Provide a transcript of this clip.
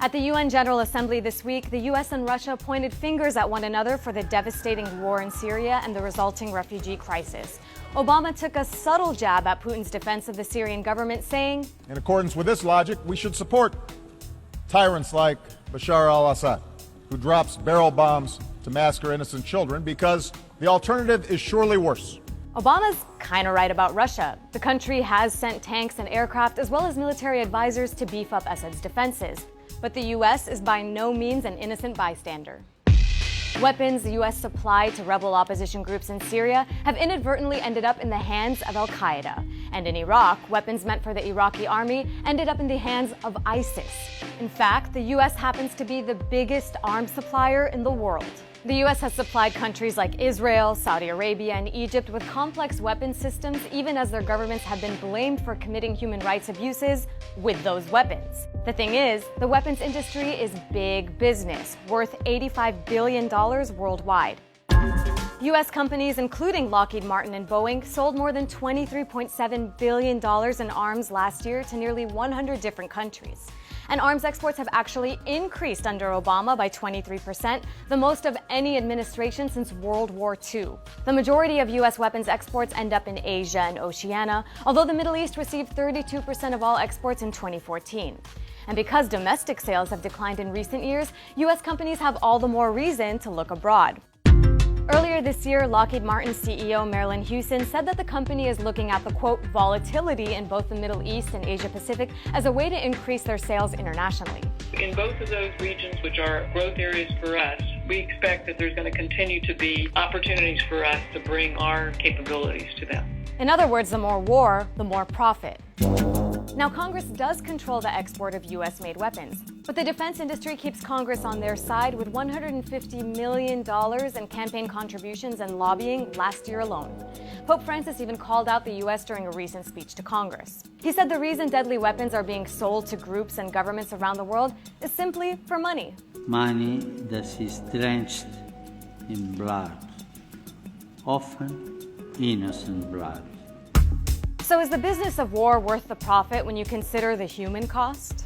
At the UN General Assembly this week, the U.S. and Russia pointed fingers at one another for the devastating war in Syria and the resulting refugee crisis. Obama took a subtle jab at Putin's defense of the Syrian government, saying, "In accordance with this logic, we should support tyrants like Bashar al-Assad, who drops barrel bombs to massacre innocent children, because the alternative is surely worse." Obama's kind of right about Russia. The country has sent tanks and aircraft as well as military advisors to beef up Assad's defenses. But the U.S. is by no means an innocent bystander. Weapons the U.S. supplied to rebel opposition groups in Syria have inadvertently ended up in the hands of al-Qaeda. And in Iraq, weapons meant for the Iraqi army ended up in the hands of ISIS. In fact, the U.S. happens to be the biggest arms supplier in the world. The U.S. has supplied countries like Israel, Saudi Arabia, and Egypt with complex weapons systems, even as their governments have been blamed for committing human rights abuses with those weapons. The thing is, the weapons industry is big business, worth $85 billion worldwide. U.S. companies, including Lockheed Martin and Boeing, sold more than $23.7 billion in arms last year to nearly 100 different countries. And arms exports have actually increased under Obama by 23%, the most of any administration since World War II. The majority of U.S. weapons exports end up in Asia and Oceania, although the Middle East received 32% of all exports in 2014. And because domestic sales have declined in recent years, U.S. companies have all the more reason to look abroad. Earlier this year, Lockheed Martin CEO Marillyn Hewson said that the company is looking at the, quote, volatility in both the Middle East and Asia Pacific as a way to increase their sales internationally. In both of those regions, which are growth areas for us, we expect that there's going to continue to be opportunities for us to bring our capabilities to them. In other words, the more war, the more profit. Now, Congress does control the export of U.S.-made weapons, but the defense industry keeps Congress on their side with $150 million in campaign contributions and lobbying last year alone. Pope Francis even called out the U.S. during a recent speech to Congress. He said the reason deadly weapons are being sold to groups and governments around the world is simply for money. Money that is drenched in blood, often innocent blood. So is the business of war worth the profit when you consider the human cost?